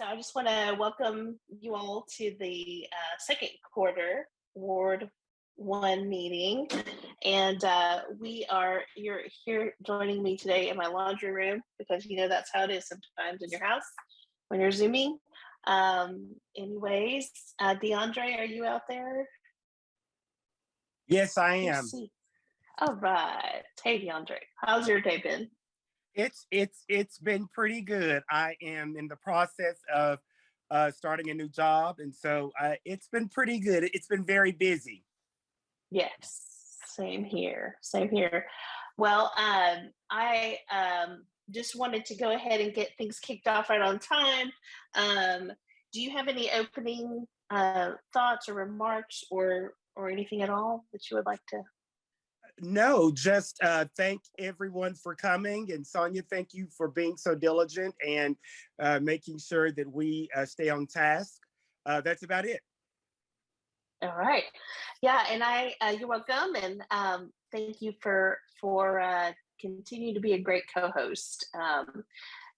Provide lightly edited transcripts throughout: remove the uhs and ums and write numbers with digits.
So I just want to welcome you all to the second quarter Ward 1 meeting. And you're here joining me today in my laundry room because that's how it is sometimes in your house when you're Zooming. Anyways, DeAndre, are you out there? Yes, I Let's am. see. All right. Hey, DeAndre, how's your day been? It's been pretty good. I am in the process of starting a new job, and so it's been pretty good. It's been very busy. Yes, same here. Same here. Well, I just wanted to go ahead and get things kicked off right on time. Do you have any opening thoughts or remarks or anything at all that you would like to? No, just thank everyone for coming, and Sonia, thank you for being so diligent and making sure that we stay on task. That's about it. All right. Yeah, and you're welcome, and thank you for continuing to be a great co-host.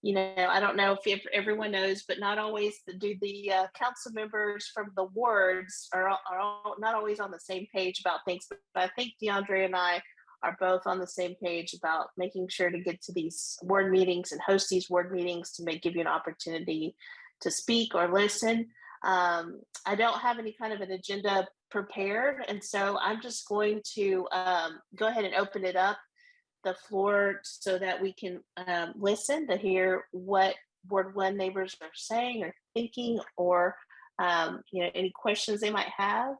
I don't know if everyone knows, but not always do the council members from the wards are not always on the same page about things. But I think DeAndre and I are both on the same page about making sure to get to these ward meetings and host these ward meetings to give you an opportunity to speak or listen. I don't have any kind of an agenda prepared, and so I'm just going to go ahead and open it up the floor so that we can listen to hear what Ward 1 neighbors are saying or thinking, or any questions they might have.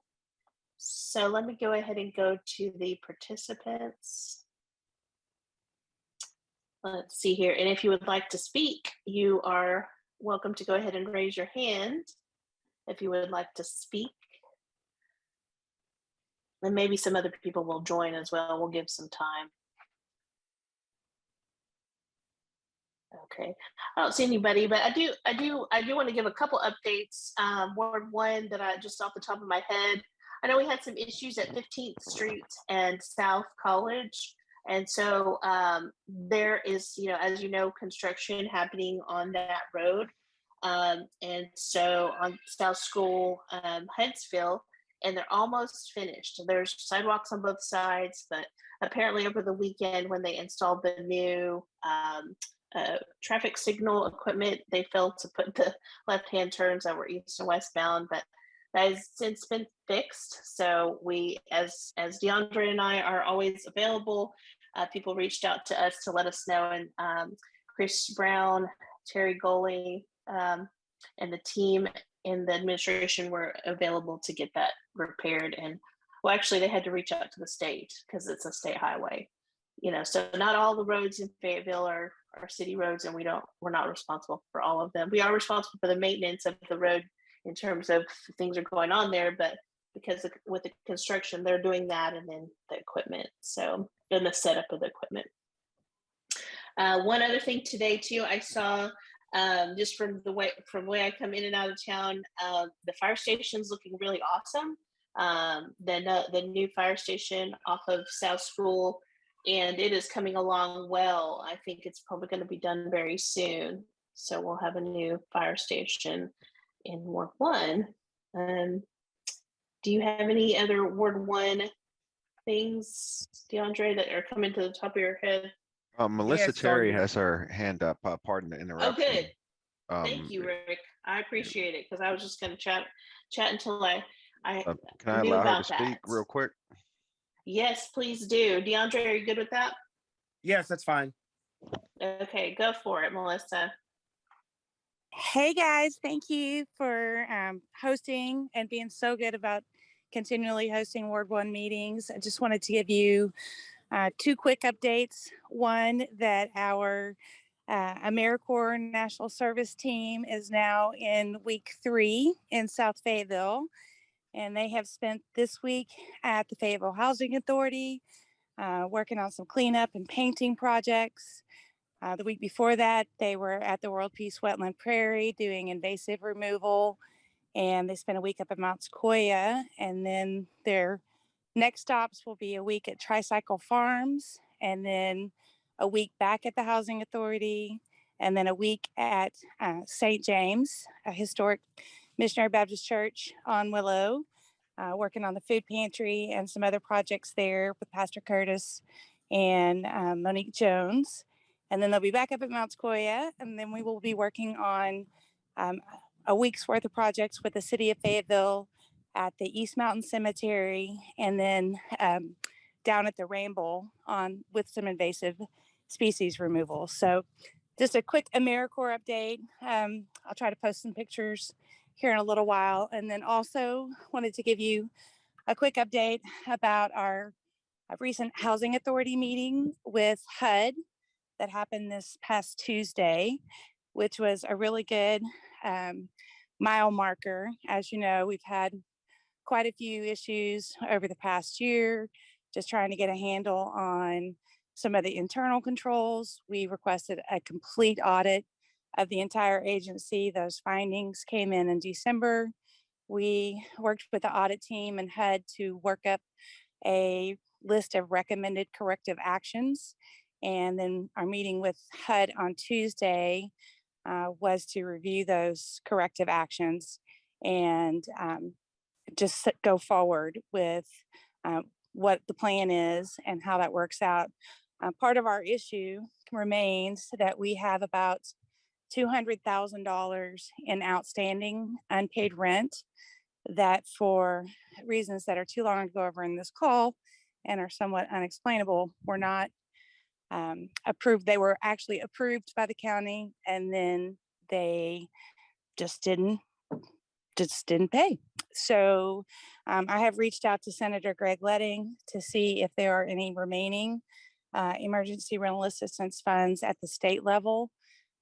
So let me go ahead and go to the participants. Let's see here. And if you would like to speak, you are welcome to go ahead and raise your hand if you would like to speak. And maybe some other people will join as well. We'll give some time. Okay, I don't see anybody, but I do want to give a couple updates. Ward 1 that I just off the top of my head. I know we had some issues at 15th Street and South College. And so there is, as you know, construction happening on that road. And so on South School, Huntsville, and they're almost finished. There's sidewalks on both sides, but apparently over the weekend when they installed the new traffic signal equipment, they failed to put the left-hand turns that were east and westbound, but that has since been fixed. So we, as DeAndre and I are always available, people reached out to us to let us know, and Chris Brown, Terry Goley, and the team in the administration were available to get that repaired. And well, actually they had to reach out to the state because it's a state highway. So not all the roads in Fayetteville are city roads, and we're not responsible for all of them. We are responsible for the maintenance of the road in terms of things are going on there, but because with the construction, they're doing that, and then the equipment. So then the setup of the equipment. One other thing today too, I saw just from the way I come in and out of town, the fire station's looking really awesome. The new fire station off of South School, and it is coming along well. I think it's probably going to be done very soon. So we'll have a new fire station in Ward 1. Do you have any other Ward 1 things, DeAndre, that are coming to the top of your head? Melissa Yes, Terry Sonia. has her hand up. Pardon the interruption. Oh, good. Thank you, Rick. I appreciate it, because I was just going to chat until I can I knew allow her to about speak that. real quick? Yes, please do. DeAndre, are you good with that? Yes, that's fine. Okay, go for it, Melissa. Hey guys, thank you for hosting and being so good about continually hosting Ward 1 meetings. I just wanted to give you two quick updates. One, that our AmeriCorps National Service team is now in week 3 in South Fayetteville, and they have spent this week at the Fayetteville Housing Authority working on some cleanup and painting projects. The week before that, they were at the World Peace Wetland Prairie doing invasive removal, and they spent a week up at Mount Sequoia. And then their next stops will be a week at Tricycle Farms, and then a week back at the Housing Authority, and then a week at St. James, a historic Missionary Baptist Church on Willow, working on the food pantry and some other projects there with Pastor Curtis and Monique Jones. And then they'll be back up at Mount Sequoia, and then we will be working on a week's worth of projects with the city of Fayetteville at the East Mountain Cemetery, and then down at the Ramble with some invasive species removal. So just a quick AmeriCorps update. I'll try to post some pictures here in a little while. And then also wanted to give you a quick update about our recent Housing Authority meeting with HUD that happened this past Tuesday, which was a really good mile marker. As you know, we've had quite a few issues over the past year, just trying to get a handle on some of the internal controls. We requested a complete audit of the entire agency. Those findings came in December. We worked with the audit team and HUD to work up a list of recommended corrective actions. And then our meeting with HUD on Tuesday was to review those corrective actions and just go forward with what the plan is and how that works out. Part of our issue remains that we have about $200,000 in outstanding unpaid rent that, for reasons that are too long to go over in this call and are somewhat unexplainable, were not approved. They were actually approved by the county, and then they just didn't pay. So I have reached out to Senator Greg Letting to see if there are any remaining emergency rental assistance funds at the state level.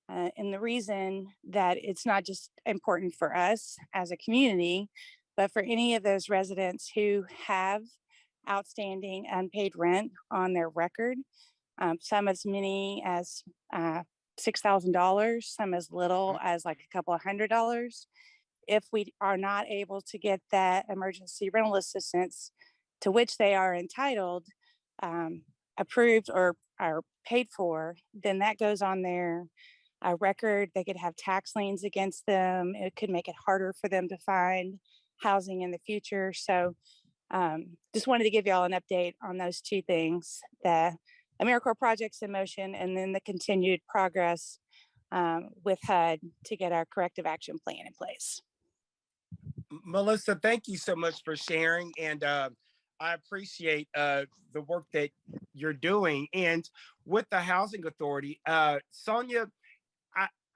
And the reason that it's not just important for us as a community, but for any of those residents who have outstanding unpaid rent on their record, some as many as $6,000, some as little as like a couple of $100. If we are not able to get that emergency rental assistance to which they are entitled approved or are paid for, then that goes on their record. They could have tax liens against them. It could make it harder for them to find housing in the future. So just wanted to give y'all an update on those two things: the AmeriCorps projects in motion, and then the continued progress with HUD to get our corrective action plan in place. Melissa, thank you so much for sharing. And I appreciate the work that you're doing. And with the Housing Authority, Sonia,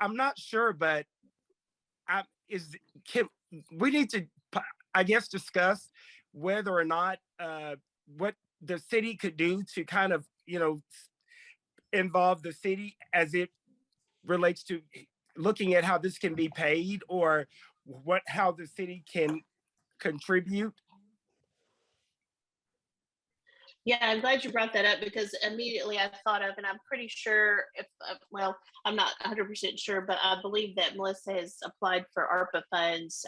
I'm not sure, but we need to, I guess, discuss whether or not what the city could do to kind of, involve the city as it relates to looking at how this can be paid, or how the city can contribute. Yeah, I'm glad you brought that up, because immediately I thought of, and I'm pretty sure I'm not 100% sure, but I believe that Melissa has applied for ARPA funds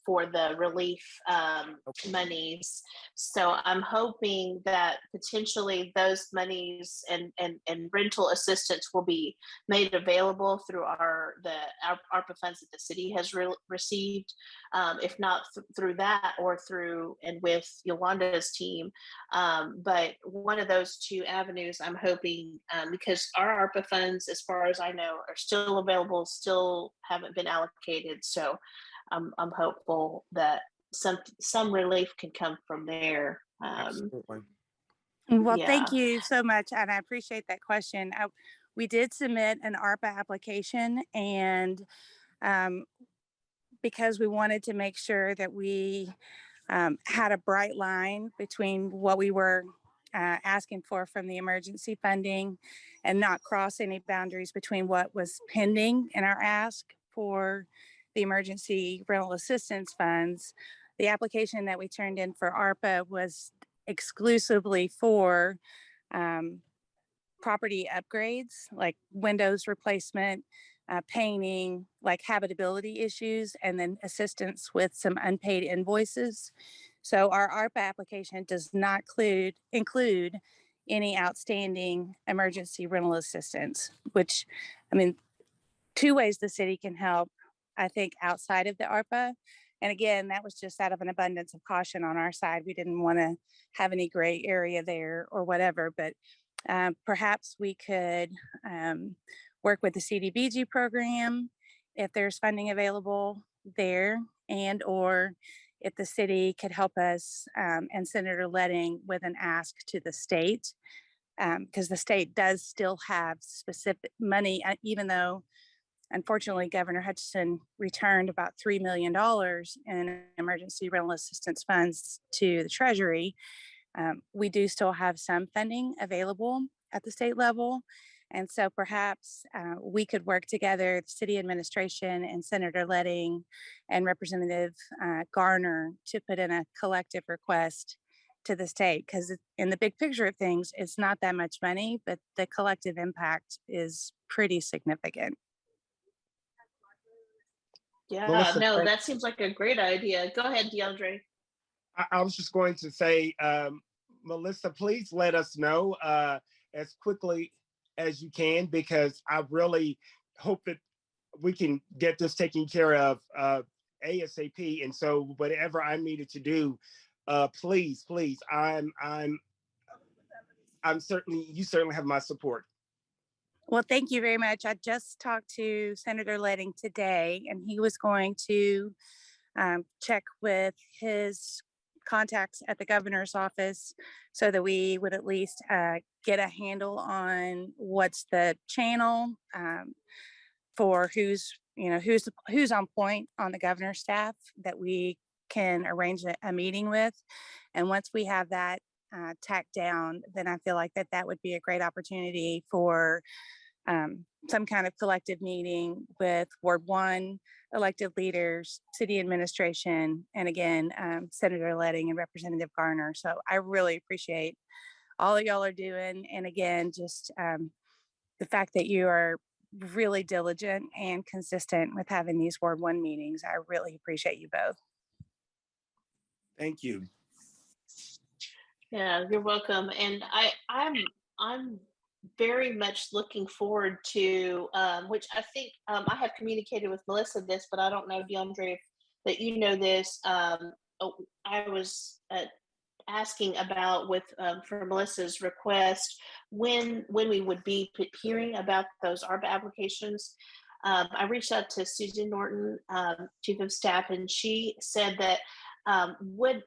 for the relief monies. So I'm hoping that potentially those monies and rental assistance will be made available through our ARPA funds that the city has received. If not through that, or through and with Yolanda's team. But one of those two avenues, I'm hoping, because our ARPA funds, as far as I know, are still available, still haven't been allocated. So I'm hopeful that some relief can come from there. Absolutely. Well, Yeah. thank you so much, and I appreciate that question. We did submit an ARPA application, and because we wanted to make sure that we had a bright line between what we were asking for from the emergency funding, and not cross any boundaries between what was pending in our ask for the emergency rental assistance funds. The application that we turned in for ARPA was exclusively for property upgrades, like windows replacement, painting, like habitability issues, and then assistance with some unpaid invoices. So our ARPA application does not include any outstanding emergency rental assistance, which, I mean, two ways the city can help, I think, outside of the ARPA. And again, that was just out of an abundance of caution on our side. We didn't want to have any gray area there or whatever, but perhaps we could work with the CDBG program if there's funding available there, and or if the city could help us and Senator Letting with an ask to the state, because the state does still have specific money, even though unfortunately Governor Hutchinson returned about $3 million in emergency rental assistance funds to the Treasury. We do still have some funding available at the state level. And so perhaps we could work together, the city administration and Senator Letting and Representative Garner, to put in a collective request to the state, because in the big picture of things, it's not that much money, but the collective impact is pretty significant. Yeah, Melissa, no, that seems like a great idea. Go ahead, DeAndre. I was just going to say, Melissa, please let us know as quickly as you can, because I really hope that we can get this taken care of ASAP. And so whatever I'm needed to do, please, I'm certainly, you certainly have my support. Well, thank you very much. I just talked to Senator Letting today, and he was going to check with his contacts at the governor's office so that we would at least get a handle on what's the channel for who's on point on the governor's staff that we can arrange a meeting with. And once we have that tacked down, then I feel like that would be a great opportunity for some kind of collective meeting with Ward 1 elected leaders, city administration, and again, Senator Letting and Representative Garner. So I really appreciate all that y'all are doing. And again, just the fact that you are really diligent and consistent with having these Ward 1 meetings. I really appreciate you both. Thank you. Yeah, you're welcome. And I'm very much looking forward to which I think I have communicated with Melissa this, but I don't know, DeAndre, that you know this. I was asking about with for Melissa's request when we would be hearing about those ARPA applications. I reached out to Susan Norton, Chief of Staff, and she said that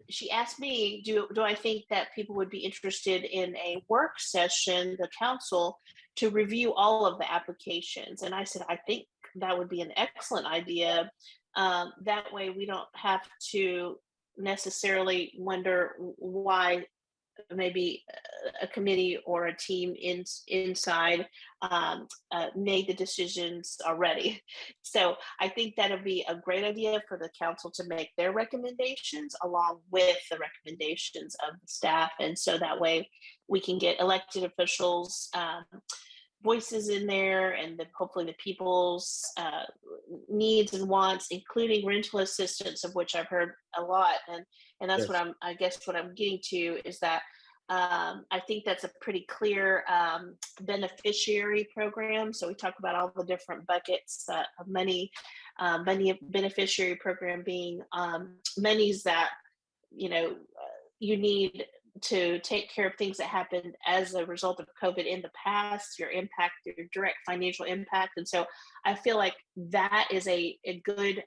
she asked me, do I think that people would be interested in a work session, the council, to review all of the applications? And I said, I think that would be an excellent idea. That way we don't have to necessarily wonder why maybe a committee or a team inside made the decisions already. So I think that'll be a great idea for the council to make their recommendations along with the recommendations of the staff. And so that way we can get elected officials voices in there, and then hopefully the people's needs and wants, including rental assistance, of which I've heard a lot. And that's Yes. I guess what I'm getting to is that I think that's a pretty clear beneficiary program. So we talk about all the different buckets of money beneficiary program being monies that, you need to take care of things that happened as a result of COVID in the past, your direct financial impact. And so I feel like that is a good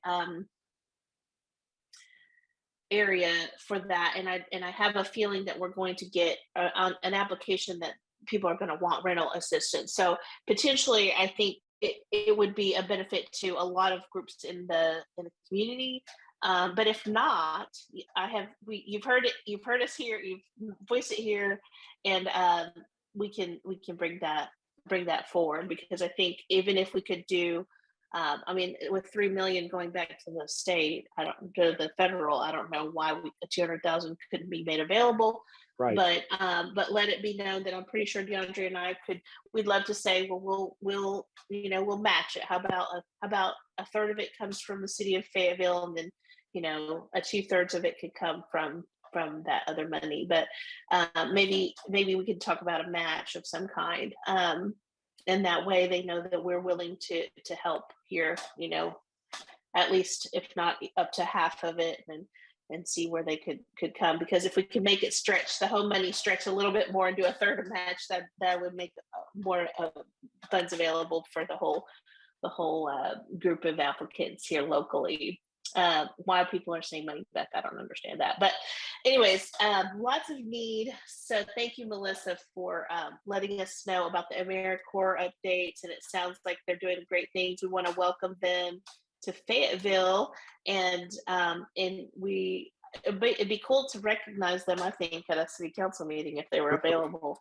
area for that. And I have a feeling that we're going to get an application that people are going to want rental assistance. So potentially, I think it would be a benefit to a lot of groups in the community. But if not, you've heard it, you've heard us here, you've voiced it here, and we can bring that forward, because I think even if we could do, with 3 million going back to the state, to the federal, I don't know why 200,000 couldn't be made available. Right. But let it be known that I'm pretty sure DeAndre and I we'd love to say, well, we'll match it. How about a third of it comes from the city of Fayetteville, and then, a 2/3 of it could come from that other money. But maybe we could talk about a match of some kind. and that way they know that we're willing to help here, you know, at least if not up to half of it, and see where they could come, because if we can make it stretch the home money stretch a little bit more and do a third match, that would make more funds available for the whole group of applicants here locally. Why people are saying money back, I don't understand that, but anyways, lots of need. So thank you, Melissa, for letting us know about the AmeriCorps updates, and it sounds like they're doing great things. We want to welcome them to Fayetteville, and it'd be cool to recognize them, I think, at a city council meeting if they were available.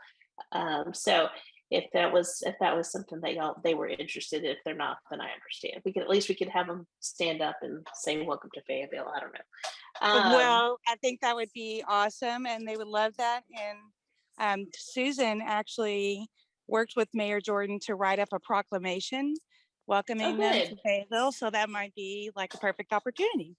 So if that was something they were interested in. If they're not, then I understand. We could have them stand up and say welcome to Fayetteville. I don't know. Well, I think that would be awesome, and they would love that. And Susan actually worked with Mayor Jordan to write up a proclamation welcoming them to Fayetteville, so that might be like a perfect opportunity.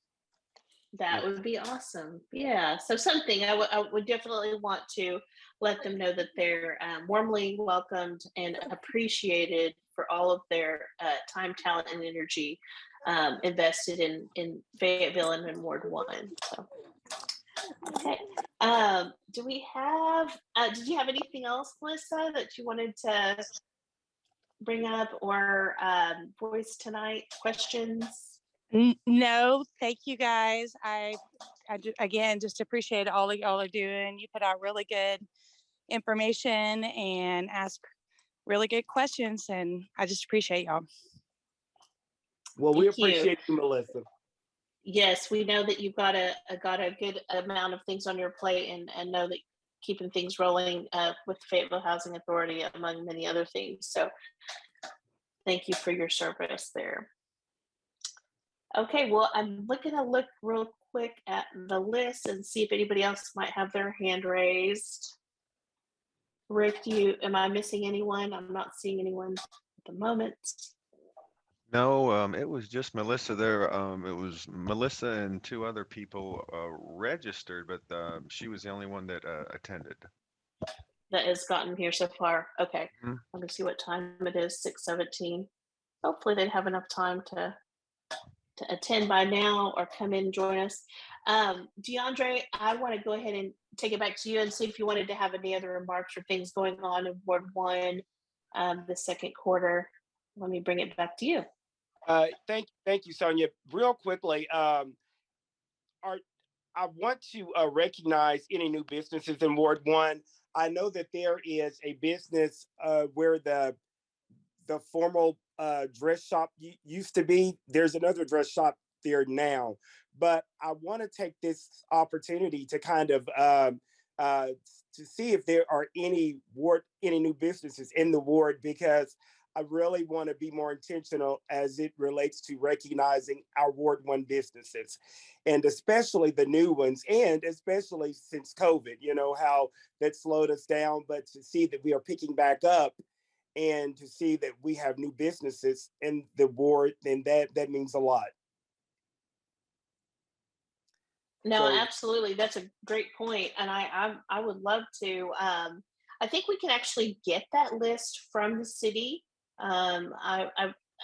That would be awesome. Yeah. So something I would definitely want to let them know that they're warmly welcomed and appreciated for all of their time, talent, and energy invested in Fayetteville and in Ward 1. So, okay. Do we have? Did you have anything else, Melissa, that you wanted to bring up or voice tonight? Questions? No, thank you guys. I again just appreciate all of y'all are doing. You put out really good information and ask really good questions, and I just appreciate y'all. Well, we appreciate you, Melissa. Yes, we know that you've got a good amount of things on your plate, and know that keeping things rolling with the Fayetteville Housing Authority, among many other things. So thank you for your service there. Okay, well, I'm looking to look real quick at the list and see if anybody else might have their hand raised. Rick, am I missing anyone? I'm not seeing anyone at the moment. No, it was just Melissa there. It was Melissa and two other people registered, but she was the only one that attended. That has gotten here so far. Okay, Mm-hmm. Let me see what time it is. 6:17. Hopefully they'd have enough time to attend by now or come in and join us. DeAndre, I want to go ahead and take it back to you and see if you wanted to have any other remarks or things going on in Ward 1 the second quarter. Let me bring it back to you. Thank you, Sonia. Real quickly, I want to recognize any new businesses in Ward 1. I know that there is a business where the formal dress shop used to be. There's another dress shop there now, but I want to take this opportunity to kind of to see if there are any new businesses in the ward, because I really want to be more intentional as it relates to recognizing our Ward 1 businesses, and especially the new ones, and especially since COVID, you know, how that slowed us down, but to see that we are picking back up and to see that we have new businesses in the ward, then that means a lot. No, absolutely. That's a great point. And I would love to, I think we can actually get that list from the city. I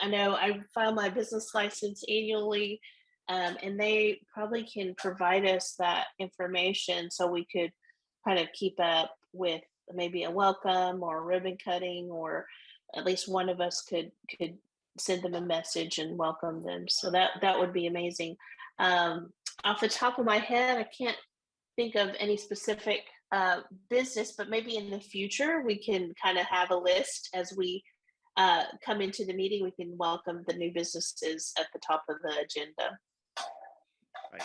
know I file my business license annually, and they probably can provide us that information so we could kind of keep up with maybe a welcome or a ribbon cutting, or at least one of us could send them a message and welcome them. So that would be amazing. Off the top of my head, I can't think of any specific business, but maybe in the future we can kind of have a list as we come into the meeting. We can welcome the new businesses at the top of the agenda. Right.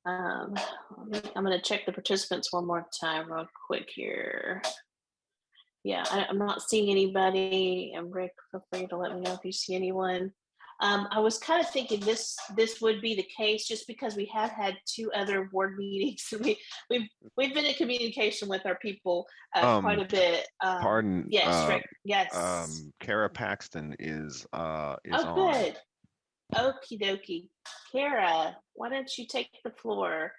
I'm going to check the participants one more time real quick here. Yeah, I'm not seeing anybody. And Rick, feel free to let me know if you see anyone. I was kind of thinking this would be the case just because we have had two other board meetings. We've been in communication with our people quite a bit. Pardon. Yes, Rick. Yes. Kara Paxton is on. Good. Okie dokie. Kara, why don't you take the floor?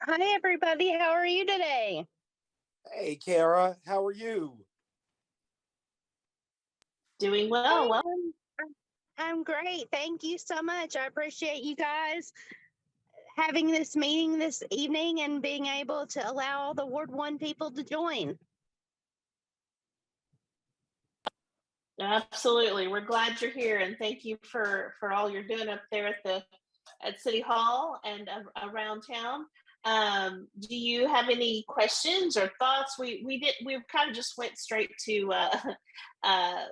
Hi, everybody. How are you today? Hey, Kara, how are you? Doing well. Well, I'm great. Thank you so much. I appreciate you guys having this meeting this evening and being able to allow all the Ward 1 people to join. absolutely. We're glad you're here, and thank you for all you're doing up there at City Hall and around town. Do you have any questions or thoughts? We kind of just went straight to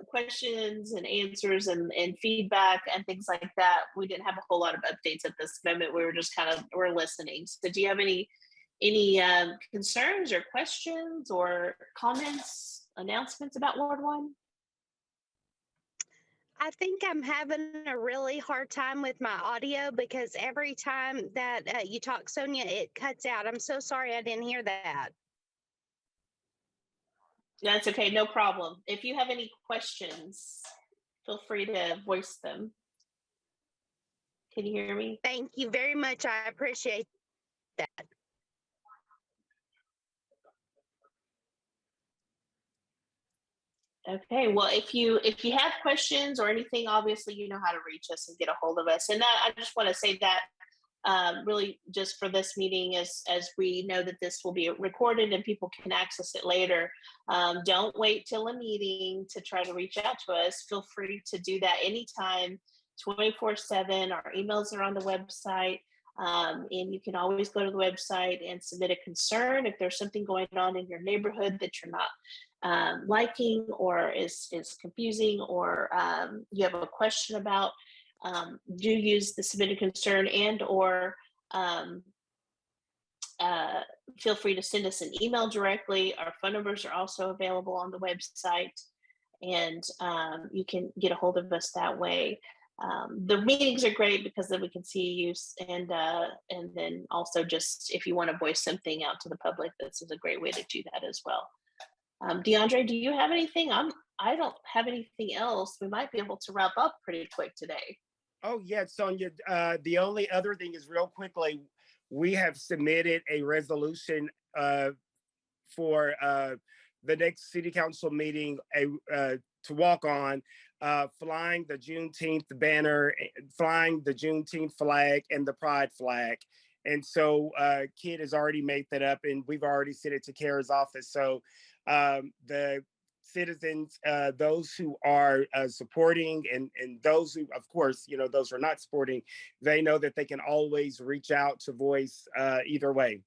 questions and answers and feedback and things like that. We didn't have a whole lot of updates at this moment. We were just we're listening. So, do you have any concerns or questions or comments, announcements about Ward 1? I think I'm having a really hard time with my audio because every time that you talk, Sonia, it cuts out. I'm so sorry I didn't hear that. That's okay, no problem. If you have any questions, feel free to voice them. Can you hear me? Thank you very much. I appreciate that. Okay, well, if you have questions or anything, obviously you know how to reach us and get a hold of us. And I just want to say that really just for this meeting, as we know that this will be recorded and people can access it later. Don't wait till a meeting to try to reach out to us. Feel free to do that anytime, 24/7. Our emails are on the website. And you can always go to the website and submit a concern if there's something going on in your neighborhood that you're not liking or is confusing, or you have a question about. Do use the submitted concern and or feel free to send us an email directly. Our phone numbers are also available on the website, and you can get a hold of us that way. The meetings are great because then we can see you, and then also just if you want to voice something out to the public, this is a great way to do that as well. DeAndre, do you have anything? I don't have anything else. We might be able to wrap up pretty quick today. Oh, yeah, Sonia. The only other thing is, real quickly, we have submitted a resolution for the next city council meeting to walk on flying the Juneteenth banner, flying the Juneteenth flag and the Pride flag. And so Kid has already made that up, and we've already sent it to Kara's office. So the citizens, those who are supporting, and those who, of course, those who are not supporting, they know that they can always reach out to voice either way.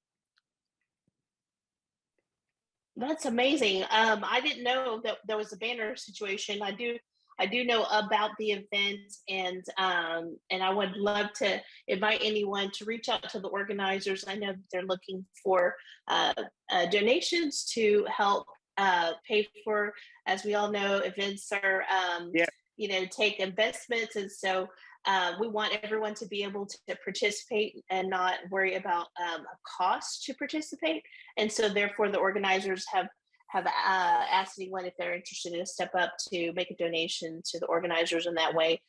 That's amazing. I didn't know that there was a banner situation. I do know about the event, and I would love to invite anyone to reach out to the organizers. I know that they're looking for donations to help pay for, as we all know, events are take investments, and so we want everyone to be able to participate and not worry about a cost to participate. And so therefore the organizers have asked anyone if they're interested to step up to make a donation to the organizers, and that way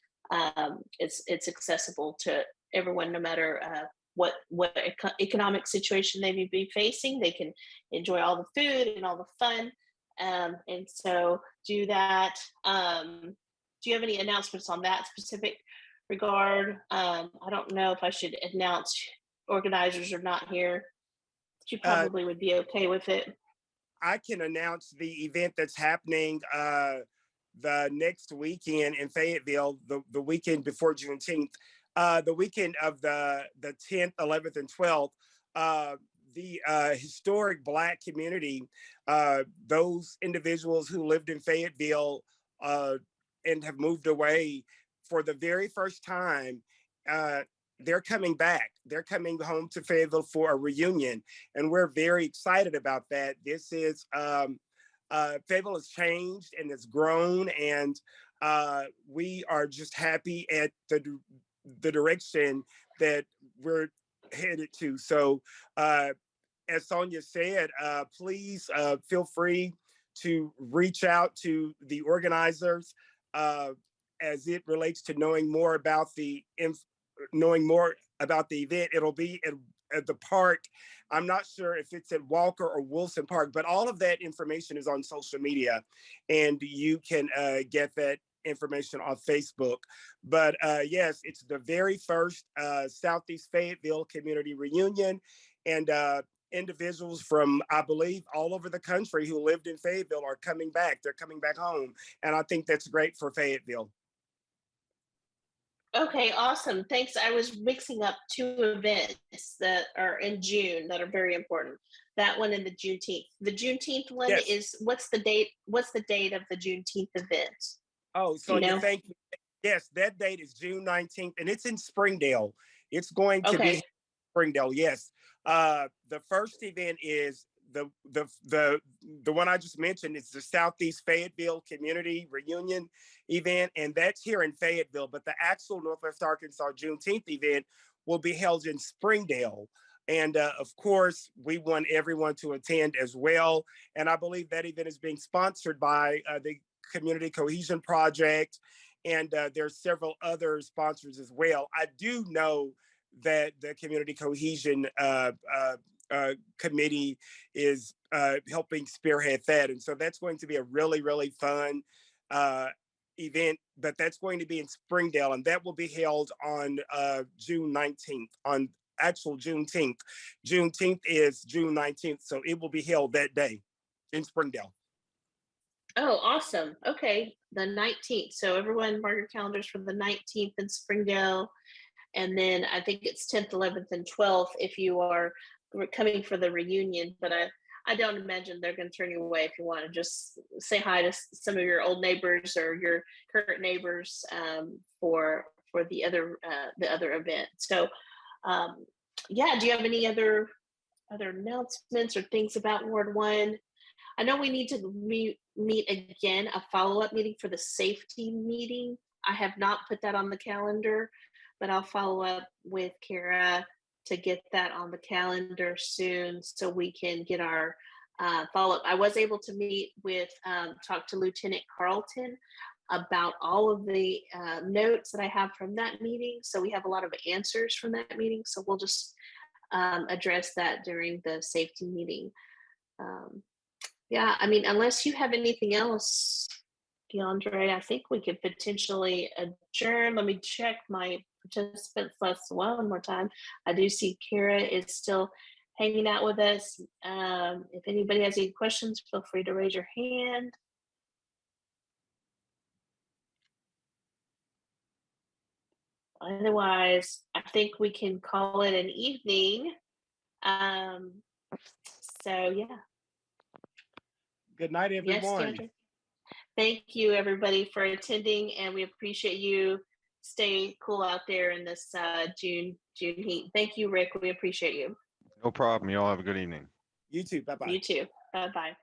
it's accessible to everyone, no matter what economic situation they may be facing. They can enjoy all the food and all the fun, and so do that. Do you have any announcements on that specific regard? I don't know if I should announce organizers are not here. You probably would be okay with it. I can announce the event that's happening the next weekend in Fayetteville, the weekend before Juneteenth, the weekend of the 10th, 11th, and 12th. The historic Black community, those individuals who lived in Fayetteville and have moved away, for the very first time, they're coming back. They're coming home to Fayetteville for a reunion, and we're very excited about that. This is Fayetteville has changed and it's grown, and we are just happy at the direction that we're headed to. So, as Sonia said, please feel free to reach out to the organizers as it relates to knowing more about the event. at the park. I'm not sure if it's at Walker or Wilson Park, but all of that information is on social media, and you can get that information on Facebook. But yes, it's the very first Southeast Fayetteville Community Reunion, and individuals from, I believe, all over the country who lived in Fayetteville are coming back. They're coming back home, and I think that's great for Fayetteville. Okay, awesome. Thanks. I was mixing up two events that are in June that are very important. That one and the Juneteenth. The Juneteenth one Yes. is, what's the date? What's the date of the Juneteenth event? Oh, Do you Sonia, know? thank you. Yes, that date is June 19th, and it's in Springdale. It's going to be Okay. Springdale, yes. The first event is the one I just mentioned. It's the Southeast Fayetteville Community Reunion event, and that's here in Fayetteville. But the actual Northwest Arkansas Juneteenth event will be held in Springdale. And of course, we want everyone to attend as well. And I believe that event is being sponsored by the Community Cohesion Project, and there's several other sponsors as well. I do know that the Community Cohesion Committee is helping spearhead that, and so that's going to be a really, really fun event. But that's going to be in Springdale, and that will be held on June 19th, on actual Juneteenth. Juneteenth is June 19th, so it will be held that day in Springdale. Oh, awesome. Okay, the 19th. So everyone mark your calendars for the 19th in Springdale. And then I think it's 10th, 11th, and 12th if you are coming for the reunion. But I don't imagine they're going to turn you away if you want to just say hi to some of your old neighbors or your current neighbors for the other event. So yeah, do you have any other announcements or things about Ward 1? I know we need to meet again, a follow-up meeting for the safety meeting. I have not put that on the calendar, but I'll follow up with Kara to get that on the calendar soon so we can get our follow-up. I was able to meet with, talk to Lieutenant Carlton about all of the notes that I have from that meeting. So we have a lot of answers from that meeting. So we'll just address that during the safety meeting. Yeah, I mean, unless you have anything else, DeAndre, I think we could potentially adjourn. Let me check my participants list one more time. I do see Kara is still hanging out with us. If anybody has any questions, feel free to raise your hand. Otherwise, I think we can call it an evening. So yeah. Good night, Yes, everyone. DeAndre. Thank you, everybody, for attending, and we appreciate you. Stay cool out there in this June heat. Thank you, Rick. We appreciate you. No problem. You all have a good evening. You too. Bye-bye. You too. Bye-bye.